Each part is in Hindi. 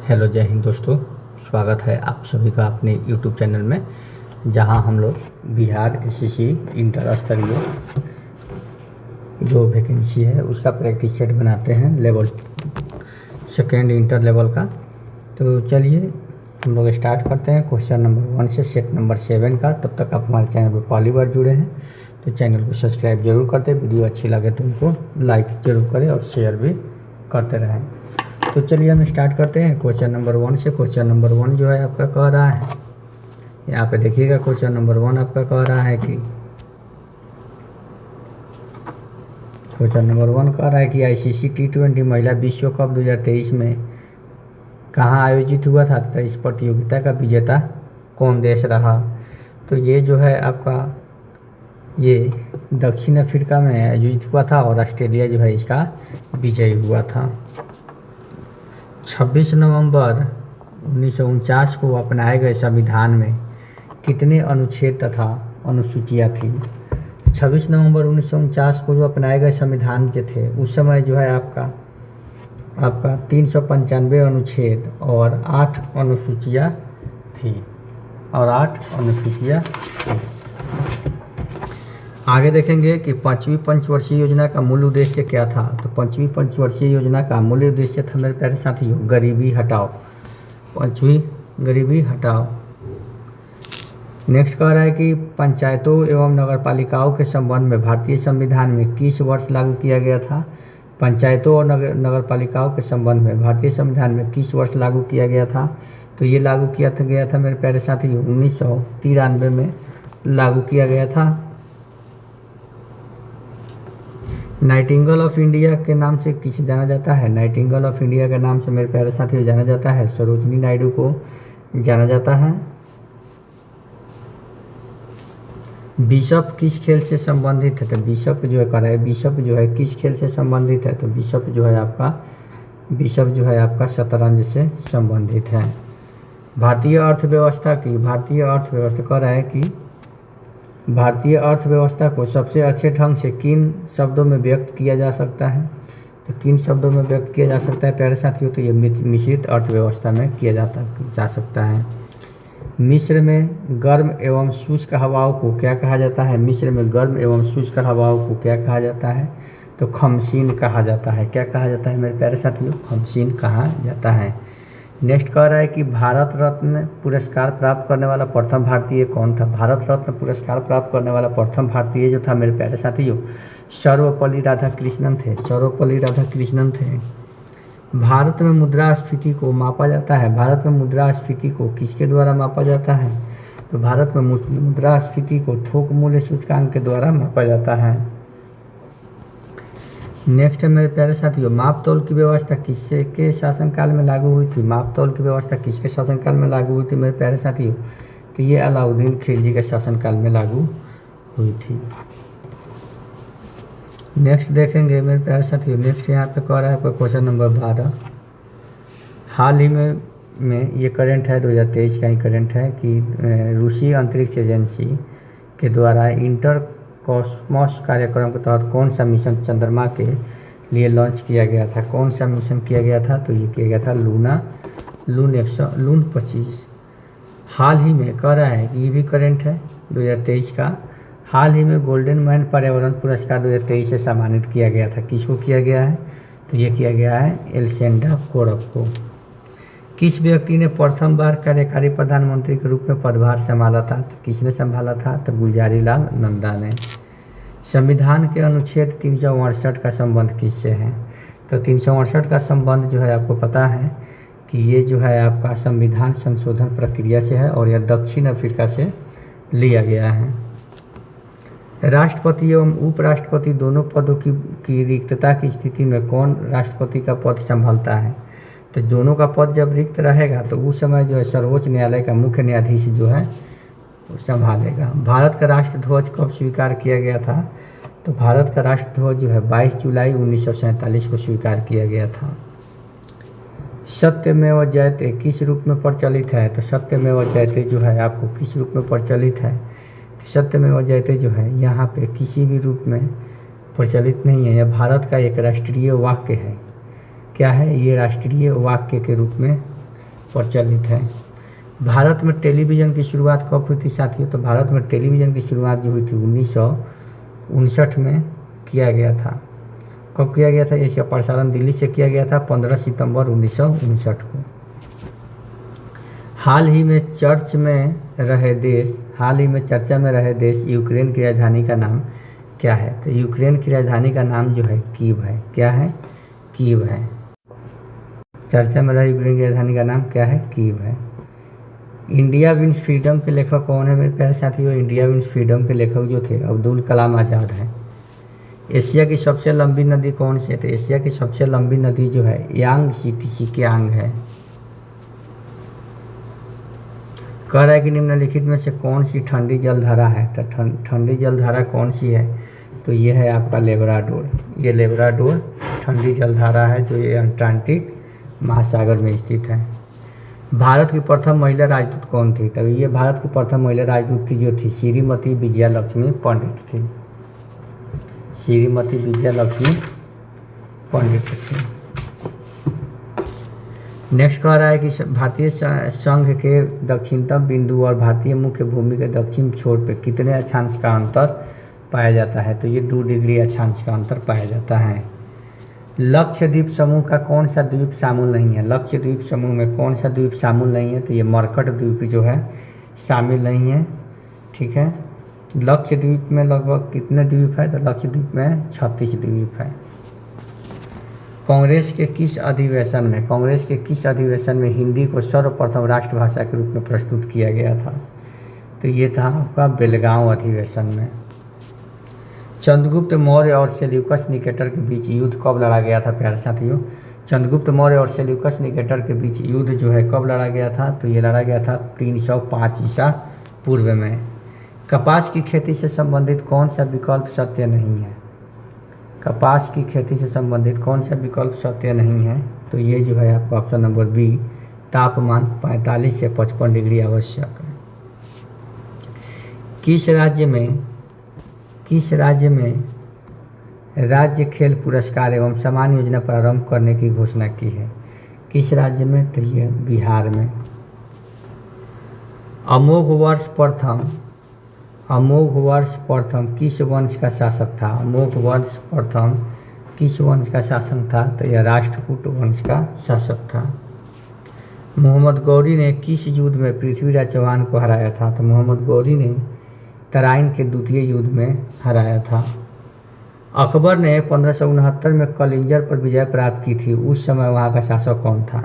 हेलो, जय हिंद दोस्तों। स्वागत है आप सभी का अपने यूट्यूब चैनल में, जहां हम लोग बिहार एसएससी इंटर स्तरीय जो वैकेंसी है उसका प्रैक्टिस सेट बनाते हैं लेवल सेकेंड इंटर लेवल का। तो चलिए हम लोग स्टार्ट करते हैं क्वेश्चन नंबर 1 से सेट नंबर 7 का। तब तक आप हमारे चैनल पर पहली बार जुड़े हैं तो चैनल को सब्सक्राइब जरूर करते, वीडियो अच्छी लगे तो उनको लाइक जरूर करें और शेयर भी करते रहें। तो चलिए हम स्टार्ट करते हैं क्वेश्चन नंबर 1 से। क्वेश्चन नंबर 1 जो है आपका कह रहा है, यहाँ पे देखिएगा क्वेश्चन नंबर 1 आपका कह रहा है कि क्वेश्चन नंबर 1 कह रहा है कि आईसीसी T20 महिला विश्व कप 2023 में कहाँ आयोजित हुआ था तथा इस प्रतियोगिता का विजेता कौन देश रहा। तो ये जो है आपका ये दक्षिण अफ्रीका में आयोजित हुआ था और ऑस्ट्रेलिया जो है इसका विजयी हुआ था। 26 नवंबर 1949 को अपनाए गए संविधान में कितने अनुच्छेद तथा अनुसूचियाँ थी। 26 नवंबर 1949 को जो अपनाए गए संविधान जो थे उस समय जो है आपका 395 अनुच्छेद और 8 अनुसूचियाँ थी आगे देखेंगे कि पांचवी पंचवर्षीय योजना का मूल उद्देश्य क्या था। तो पांचवी पंचवर्षीय योजना का मूल उद्देश्य था मेरे प्यारे साथियों गरीबी हटाओ, पांचवी गरीबी हटाओ। नेक्स्ट कह रहा है कि पंचायतों एवं नगरपालिकाओं के संबंध में भारतीय संविधान में किस वर्ष लागू किया गया था। पंचायतों और नगरपालिकाओं के संबंध में भारतीय संविधान में किस वर्ष लागू किया गया था। तो ये लागू किया गया था मेरे प्यारे साथियों 1993 में लागू किया गया था। नाइटिंगेल ऑफ इंडिया के नाम से किसे जाना जाता है। नाइटिंगेल ऑफ इंडिया के नाम से मेरे प्यारे साथियों जाना जाता है सरोजिनी नायडू को जाना जाता है। बिशप किस खेल से संबंधित है। तो बिशप जो है कह रहा है बिशप जो है किस खेल से संबंधित है। तो बिशप जो है आपका शतरंज से संबंधित है। भारतीय अर्थव्यवस्था कह रहा है कि भारतीय अर्थव्यवस्था को सबसे अच्छे ढंग से किन शब्दों में व्यक्त किया जा सकता है। तो किन शब्दों में व्यक्त किया जा सकता है प्यारे साथियों। तो ये मिश्रित अर्थव्यवस्था में किया जा सकता है। मिस्र में गर्म एवं शुष्क हवाओं को क्या कहा जाता है। मिस्र में गर्म एवं शुष्क हवाओं को क्या कहा जाता है। तो खमसीन कहा जाता है। क्या कहा जाता है मेरे प्यारे साथियों, खमसीन कहा जाता है। नेक्स्ट कह रहा है कि भारत रत्न पुरस्कार प्राप्त करने वाला प्रथम भारतीय कौन था। भारत रत्न पुरस्कार प्राप्त करने वाला प्रथम भारतीय जो था मेरे प्यारे साथियों सर्वपल्ली राधाकृष्णन थे। भारत में मुद्रास्फीति को मापा जाता है। भारत में मुद्रास्फीति को किसके द्वारा मापा जाता है। तो भारत में मुद्रास्फीति को थोक मूल्य सूचकांक के द्वारा मापा जाता है। नेक्स्ट है मेरे प्यारे साथियों मापतौल की व्यवस्था किसके शासनकाल में लागू हुई थी। मापतौल की व्यवस्था किसके शासनकाल में लागू हुई थी मेरे प्यारे साथियों। तो ये अलाउद्दीन खिलजी के शासनकाल में लागू हुई थी। नेक्स्ट देखेंगे मेरे प्यारे साथियों, नेक्स्ट यहाँ पे कह रहा है आपका क्वेश्चन नंबर 12। हाल ही में ये करंट है 2023 का ही करंट है कि रूसी अंतरिक्ष एजेंसी के द्वारा इंटर कॉस्मोस कार्यक्रम के तहत कौन सा मिशन चंद्रमा के लिए लॉन्च किया गया था। कौन सा मिशन किया गया था। तो ये किया गया था लून 25। हाल ही में कह रहा है कि ये भी करंट है 2023 का। हाल ही में गोल्डन मैन पर्यावरण पुरस्कार 2023 से सम्मानित किया गया था। किसको किया गया है। तो ये किया गया है एल्सेंडा कोरब को। किस व्यक्ति ने प्रथम बार कार्यकारी प्रधानमंत्री के रूप में पदभार संभाला था। तो किसने संभाला था। तो गुलजारी लाल नंदा ने। संविधान के अनुच्छेद 368 का संबंध किससे है। तो 368 का संबंध जो है आपको पता है कि ये जो है आपका संविधान संशोधन प्रक्रिया से है और यह दक्षिण अफ्रीका से लिया गया है। राष्ट्रपति एवं उपराष्ट्रपति दोनों पदों की रिक्तता की स्थिति में कौन राष्ट्रपति का पद संभालता है। तो दोनों का पद जब रिक्त रहेगा तो उस समय जो है सर्वोच्च न्यायालय का मुख्य न्यायाधीश जो है संभालेगा। भारत का राष्ट्रध्वज कब स्वीकार किया गया था। तो भारत का राष्ट्रध्वज जो है 22 जुलाई 1947 को स्वीकार किया गया था। सत्यमेव जयते किस रूप में प्रचलित है। तो सत्यमेव जयते जो है आपको किस रूप में प्रचलित है। सत्यमेव जयते जो है यहाँ पे किसी भी रूप में प्रचलित नहीं है। यह भारत का एक राष्ट्रीय वाक्य है। क्या है ये राष्ट्रीय वाक्य के रूप में प्रचलित है। भारत में टेलीविज़न की शुरुआत कब हुई थी साथियों? तो भारत में टेलीविज़न की शुरुआत जो हुई थी 1959 में किया गया था। कब किया गया था? इसका प्रसारण दिल्ली से किया गया था 15 सितंबर 1959 को। हाल ही में चर्चा में रहे देश यूक्रेन की राजधानी का नाम क्या है? तो यूक्रेन की राजधानी का नाम जो है कीव है। क्या है? कीव है। चर्चा में रहे यूक्रेन की राजधानी का नाम क्या है? कीव है। इंडिया विंस फ्रीडम के लेखक कौन है मेरे प्यारे साथियों? इंडिया विंस फ्रीडम के लेखक जो थे अब्दुल कलाम आज़ाद हैं। एशिया की सबसे लंबी नदी कौन सी है? तो एशिया की सबसे लंबी नदी जो है यांग कियांग है। कह रहा है कि निम्नलिखित में से कौन सी ठंडी जलधारा है? तो ठंडी जलधारा कौन सी है? तो ये है आपका लेब्राडोर। ये लेब्राडोर ठंडी जलधारा है जो ये अंटार्कटिक महासागर में स्थित है। भारत की प्रथम महिला राजदूत कौन थी? तब ये भारत की प्रथम महिला राजदूत थी जो थी श्रीमती विजयालक्ष्मी पंडित थी। श्रीमती विजयालक्ष्मी पंडित थी। नेक्स्ट कह रहा है कि भारतीय संघ के दक्षिणतम बिंदु और भारतीय मुख्य भूमि के दक्षिण छोर पर कितने अक्षांश का अंतर पाया जाता है? तो ये 2 डिग्री अक्षांश का अंतर पाया जाता है। लक्षद्वीप समूह का कौन सा द्वीप शामिल नहीं है? लक्षद्वीप समूह में कौन सा द्वीप शामिल नहीं है? तो ये मरकट द्वीप जो है शामिल नहीं है। ठीक है। लक्षद्वीप में लगभग कितने द्वीप है? तो लक्षद्वीप में 36 द्वीप है। कांग्रेस के किस अधिवेशन में हिंदी को सर्वप्रथम राष्ट्रभाषा के रूप में प्रस्तुत किया गया था? तो ये था आपका बेलगांव अधिवेशन में। चंद्रगुप्त मौर्य और सेल्यूकस निकेटर के बीच युद्ध कब लड़ा गया था प्यारे साथियों? चंद्रगुप्त मौर्य और सेल्यूकस निकेटर के बीच युद्ध जो है कब लड़ा गया था? तो ये लड़ा गया था 305 ईसा पूर्व में। कपास की खेती से संबंधित कौन सा विकल्प सत्य नहीं है? कपास की खेती से संबंधित कौन सा विकल्प सत्य नहीं है? तो ये जो है आपका ऑप्शन नंबर बी, तापमान 45 से 55 डिग्री आवश्यक है। किस राज्य में राज्य खेल पुरस्कार एवं सम्मान योजना प्रारंभ करने की घोषणा की है? किस राज्य में? तो ये बिहार में। अमोघ वर्ष प्रथम किस वंश का शासक था? अमोघ वर्ष प्रथम किस वंश का शासक था? तो यह राष्ट्रकूट वंश का शासक था। मोहम्मद गौरी ने किस युद्ध में पृथ्वीराज चौहान को हराया था? तो मोहम्मद गौरी ने तराइन के द्वितीय युद्ध में हराया था। अकबर ने 1569 में कलिंजर पर विजय प्राप्त की थी, उस समय वहाँ का शासक कौन था?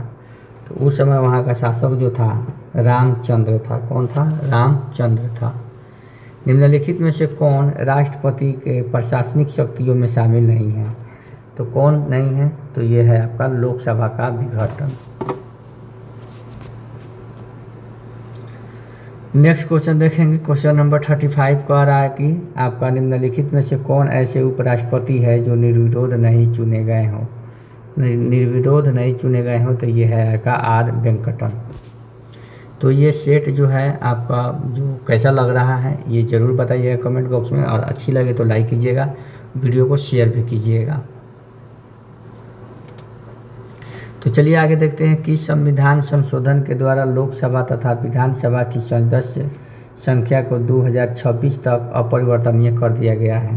तो उस समय वहाँ का शासक जो था रामचंद्र था। कौन था? रामचंद्र था। निम्नलिखित में से कौन राष्ट्रपति के प्रशासनिक शक्तियों में शामिल नहीं है? तो कौन नहीं है? तो ये है आपका लोकसभा का विघटन। नेक्स्ट क्वेश्चन देखेंगे। क्वेश्चन नंबर 35 कह रहा है कि आपका निम्नलिखित में से कौन ऐसे उपराष्ट्रपति है जो निर्विरोध नहीं चुने गए हों? तो ये है आपका आर वेंकटन। तो ये सेट जो है आपका जो कैसा लग रहा है ये ज़रूर बताइएगा कमेंट बॉक्स में, और अच्छी लगे तो लाइक कीजिएगा, वीडियो को शेयर भी कीजिएगा। तो चलिए आगे देखते हैं कि संविधान संशोधन के द्वारा लोकसभा तथा विधानसभा की सदस्य संख्या को 2026 तक अपरिवर्तनीय कर दिया गया है।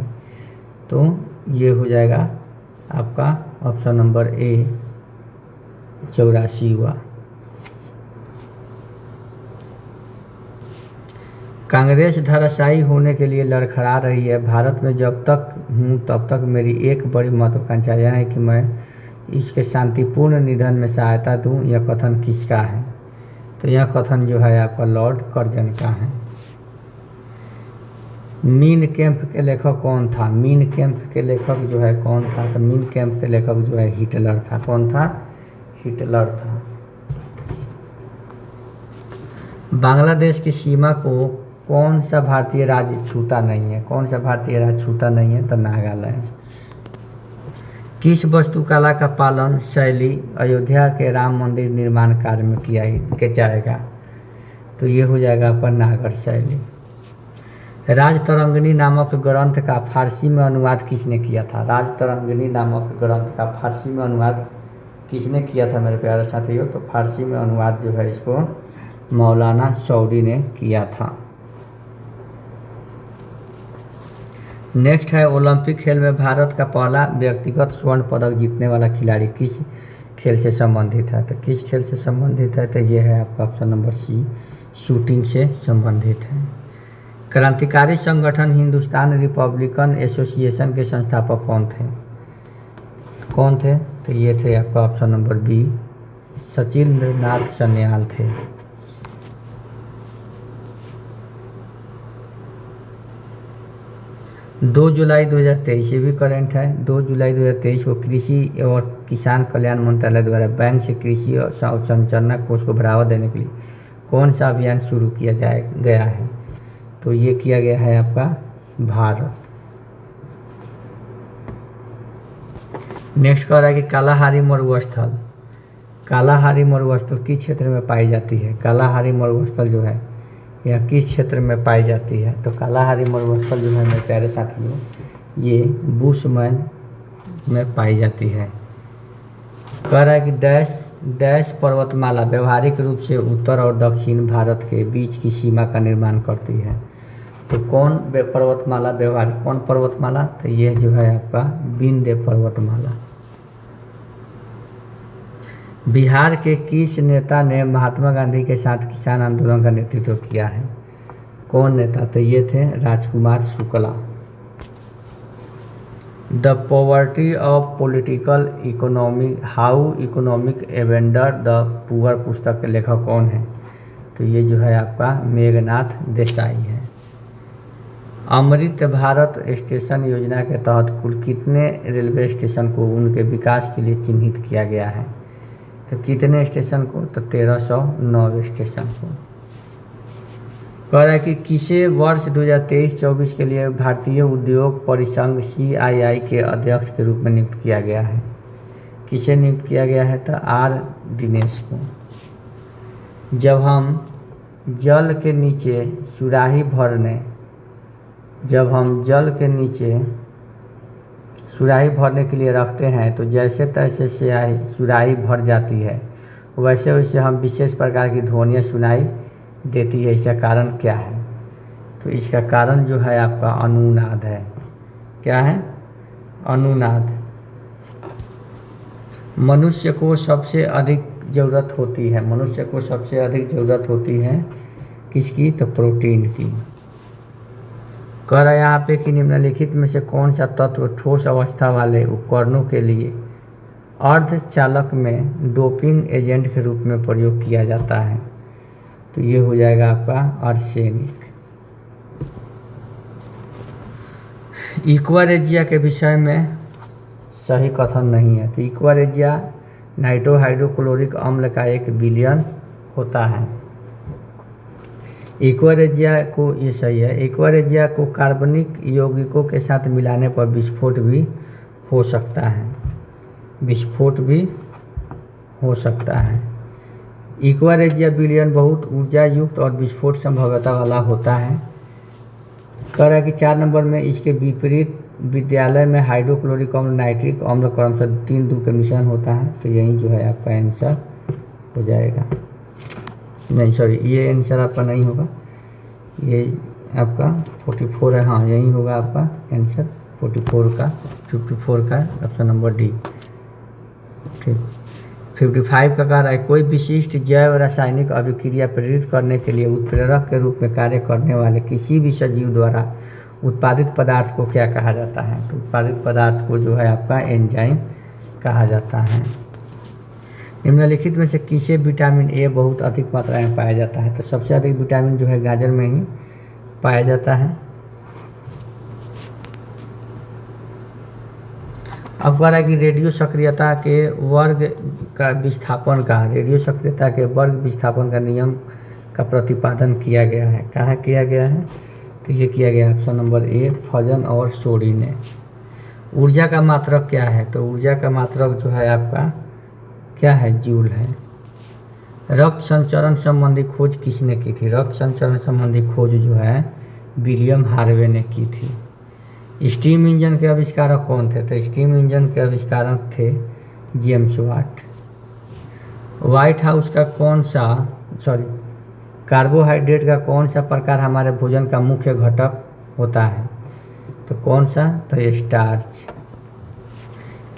तो ये हो जाएगा आपका ऑप्शन नंबर ए 84 हुआ। कांग्रेस धराशायी होने के लिए लड़खड़ा रही है। भारत में जब तक हूँ तब तक मेरी एक बड़ी महत्वाकांक्षा यह है कि मैं इसके शांतिपूर्ण निधन में सहायता दूं। यह कथन किसका है? तो यह कथन जो है आपका लॉर्ड कर्जन का है। मीन कैंप के लेखक कौन था? मीन कैंप के लेखक जो है कौन था? तो मीन कैंप के लेखक जो है हिटलर था। कौन था? हिटलर था। बांग्लादेश की सीमा को कौन सा भारतीय राज्य छूता नहीं है? कौन सा भारतीय राज्य छूता नहीं है? तो नागालैंड। किस वास्तुकला का पालन शैली अयोध्या के राम मंदिर निर्माण कार्य में किया जाएगा? तो ये हो जाएगा आपका नागर शैली। राजतरंगिणी नामक ग्रंथ का फारसी में अनुवाद किसने किया था? राजतरंगिणी नामक ग्रंथ का फारसी में अनुवाद किसने किया था मेरे प्यारे साथियों? तो फारसी में अनुवाद जो है इसको मौलाना शौरी ने किया था। नेक्स्ट है ओलंपिक खेल में भारत का पहला व्यक्तिगत स्वर्ण पदक जीतने वाला खिलाड़ी किस खेल से संबंधित है? तो किस खेल से संबंधित है? तो ये है आपका ऑप्शन नंबर सी, शूटिंग से संबंधित है। क्रांतिकारी संगठन हिंदुस्तान रिपब्लिकन एसोसिएशन के संस्थापक कौन थे? कौन थे? तो ये थे आपका option number B, Sachindra Nath Sanyal थे। 2 जुलाई 2023 ये भी करेंट है। 2 जुलाई 2023 को कृषि और किसान कल्याण मंत्रालय द्वारा बैंक से कृषि और अवसंरचना कोष को बढ़ावा देने के लिए कौन सा अभियान शुरू किया गया है? तो ये किया गया है आपका भारत। नेक्स्ट कह रहा है कि कालाहारी मरुस्थल, कालाहारी मरुस्थल किस क्षेत्र में पाई जाती है? कालाहारी मरुस्थल जो है यह किस क्षेत्र में पाई जाती है? तो कालाहारी मरुस्थल जो है मेरे प्यारे साथियों ये बुशमैन में पाई जाती है। कह रहा है कि डैश पर्वतमाला व्यवहारिक रूप से उत्तर और दक्षिण भारत के बीच की सीमा का निर्माण करती है। तो कौन पर्वतमाला व्यवहारिक, कौन पर्वतमाला? तो ये जो है आपका विंध्य पर्वतमाला। बिहार के किस नेता ने महात्मा गांधी के साथ किसान आंदोलन का नेतृत्व किया है? कौन नेता? तो ये थे Rajkumar Shukla. The poverty of political economy, how economic एवेंडर द पुअर पुस्तक के लेखक कौन है? तो ये जो है आपका मेघनाथ देसाई है। अमृत भारत स्टेशन योजना के तहत कुल कितने रेलवे स्टेशन को उनके विकास के लिए चिन्हित किया गया है? तो कितने स्टेशन को? तो 1309 स्टेशन को। कह रहा है कि किसे वर्ष 2023-24 के लिए भारतीय उद्योग परिसंघ CII के अध्यक्ष के रूप में नियुक्त किया गया है? किसे नियुक्त किया गया है? तो R दिनेश को। जब हम जल के नीचे सुराही भरने के लिए रखते हैं तो जैसे तैसे सुराही भर जाती है, वैसे वैसे हम विशेष प्रकार की ध्वनियाँ सुनाई देती है। इसका कारण क्या है? तो इसका कारण जो है आपका अनुनाद है। क्या है? अनुनाद। मनुष्य को सबसे अधिक ज़रूरत होती है किसकी? तो प्रोटीन की। कह रहा है यहाँ पे कि निम्नलिखित में से कौन सा तत्व ठोस अवस्था वाले उपकरणों के लिए अर्धचालक में डोपिंग एजेंट के रूप में प्रयोग किया जाता है? तो ये हो जाएगा आपका आर्सेनिक। इक्वारेजिया के विषय में सही कथन नहीं है। तो इक्वारेजिया नाइट्रोहाइड्रोक्लोरिक अम्ल का एक विलयन होता है। इक्वारेजिया को, ये सही है, इक्वारेजिया को कार्बनिक यौगिकों के साथ मिलाने पर विस्फोट भी हो सकता है। इक्वारेजिया विलयन बहुत ऊर्जा युक्त और विस्फोट संभाव्यता वाला होता है। कह रहा है कि 4 नंबर में इसके विपरीत विद्यालय में हाइड्रोक्लोरिक अम्ल नाइट्रिक अम्ल क्रमशः 3-2 के मिश्रण होता है। तो यही जो है आपका आंसर हो जाएगा। नहीं सॉरी, ये आंसर आपका नहीं होगा, ये आपका 44 है। हाँ यही होगा आपका आंसर 54 का ऑप्शन नंबर डी। ठीक। 55 का कह रहा है कोई विशिष्ट जैव रासायनिक अभिक्रिया प्रेरित करने के लिए उत्प्रेरक के रूप में कार्य करने वाले किसी भी सजीव द्वारा उत्पादित पदार्थ को क्या कहा जाता है? तो उत्पादित पदार्थ को जो है आपका एंजाइम कहा जाता है। निम्नलिखित में से किसे विटामिन ए बहुत अधिक मात्रा में पाया जाता है? तो सबसे अधिक विटामिन जो है गाजर में ही पाया जाता है। अब कह रहा है कि रेडियो सक्रियता के वर्ग विस्थापन का नियम का प्रतिपादन किया गया है। कहाँ किया गया है? तो ये किया गया ऑप्शन नंबर ए, फजन और सोरी ने। ऊर्जा का मात्रक क्या है? तो ऊर्जा का मात्रक जो है आपका क्या है? जूल है। रक्त संचरण संबंधी खोज किसने की थी? रक्त संचरण संबंधी खोज जो है विलियम हार्वे ने की थी। स्टीम इंजन के आविष्कारक कौन थे? तो स्टीम इंजन के आविष्कारक थे जेम्स वाट। व्हाइट हाउस का कौन सा कार्बोहाइड्रेट का कौन सा प्रकार हमारे भोजन का मुख्य घटक होता है? तो कौन सा? तो स्टार्च।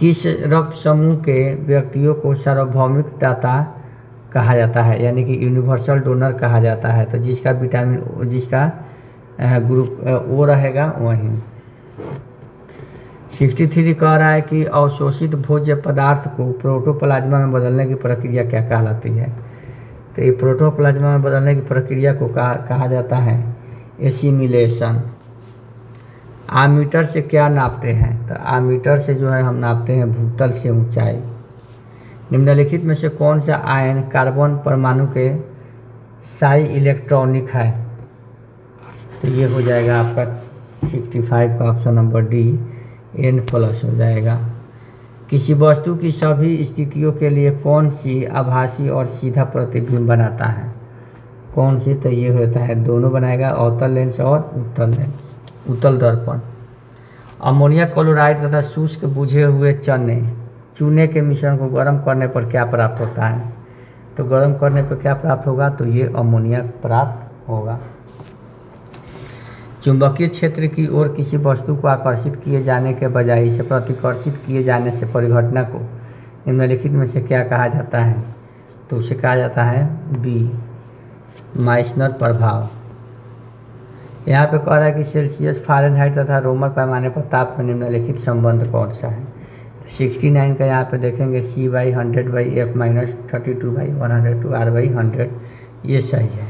किस रक्त समूह के व्यक्तियों को सार्वभौमिक दाता कहा जाता है, यानी कि यूनिवर्सल डोनर कहा जाता है? तो जिसका ग्रुप ओ रहेगा वहीं। 63 कह रहा है कि अवशोषित भोज्य पदार्थ को प्रोटोप्लाज्मा में बदलने की प्रक्रिया क्या कहलाती है? तो ये प्रोटोप्लाज्मा में बदलने की प्रक्रिया को कहा जाता है एसिमिलेशन। आमीटर से क्या नापते हैं? तो आमीटर से जो है हम नापते हैं भूतल से ऊंचाई। निम्नलिखित में से कौन सा आयन कार्बन परमाणु के साई इलेक्ट्रॉनिक है? तो ये हो जाएगा आपका 65 का ऑप्शन नंबर डी N+ हो जाएगा। किसी वस्तु की सभी स्थितियों के लिए कौन सी आभासी और सीधा प्रतिबिंब बनाता है? कौन सी? तो ये होता है दोनों बनाएगा, अवतल लेंस और उत्तल दर्पण। अमोनिया क्लोराइड तथा शुष्क बुझे हुए चूने के मिश्रण को गर्म करने पर क्या प्राप्त होता है? तो गर्म करने पर क्या प्राप्त होगा? तो ये अमोनिया प्राप्त होगा। चुंबकीय क्षेत्र की ओर किसी वस्तु को आकर्षित किए जाने के बजाय इसे प्रतिकर्षित किए जाने से परिघटना को निम्नलिखित में से क्या कहा जाता है? तो उसे कहा जाता है बी माइसनर प्रभाव। यहाँ पे कह रहा है कि सेल्सियस, फ़ारेनहाइट तथा रोमन पैमाने पर ताप में निम्नलिखित संबंध कौन सा है? 69 का यहाँ पे देखेंगे C/100/F - 32/100 to R/100, ये सही है।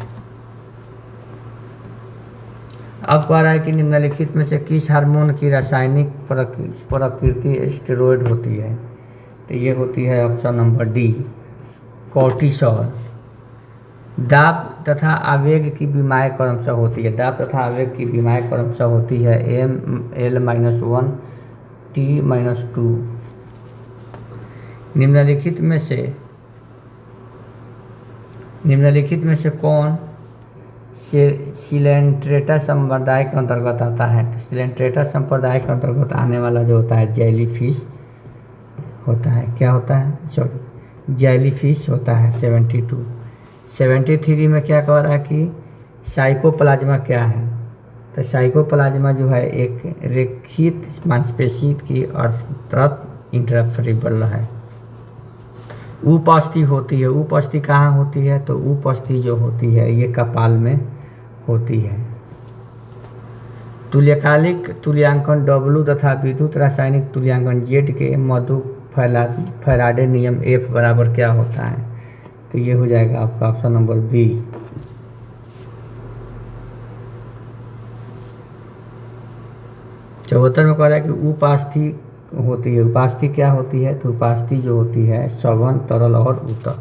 अब कह रहा है कि निम्नलिखित में से किस हार्मोन की रासायनिक प्रकृति स्टेरॉयड होती है? तो ये होती है ऑप्शन नंबर डी कोर्टिसोल। दाब तथा आवेग की विमाएँ क्रमशः होती है। दाब तथा आवेग की विमाएँ क्रमशः होती है M-L-1 T-2। निम्नलिखित में से कौन सिलेंट्रेटा संप्रदाय के अंतर्गत आता है? तो सिलेंट्रेटा संप्रदाय के अंतर्गत आने वाला जो होता है जेलीफिश होता है। क्या होता है? जेलीफिश होता है। 73 में क्या कह रहा है कि साइकोप्लाज्मा क्या है? तो साइकोप्लाज्मा जो है एक रेखित मांसपेशी की अर्थात इंट्राफेरिबल है। उपस्थि होती है। उपस्थि कहाँ होती है? तो उपस्थि जो होती है ये कपाल में होती है। तुल्यकालिक तुल्यांकन W तथा विद्युत रासायनिक तुल्यांकन Z के मध्य फैराडे नियम F बराबर क्या होता है? तो ये हो जाएगा आपका ऑप्शन नंबर बी। चौहत्तर में कह रहा है कि उपास्थि होती है। उपास्थि क्या होती है? तो उपास्थि जो होती है सघन, तरल और उत्तल।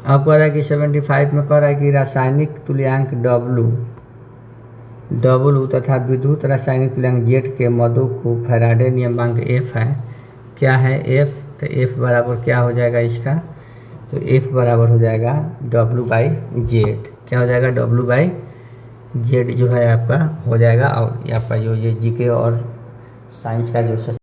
अब कह रहा है कि 75 में कह रहा है कि रासायनिक तुल्यांक W तथा विद्युत रासायनिक तुल्यांक Z के मदों को फैराडे नियमांक F है। क्या है F? तो F बराबर क्या हो जाएगा इसका? तो F बराबर हो जाएगा W/Z। क्या हो जाएगा? W/Z जो है आपका हो जाएगा। और आपका जो ये जीके और साइंस का जो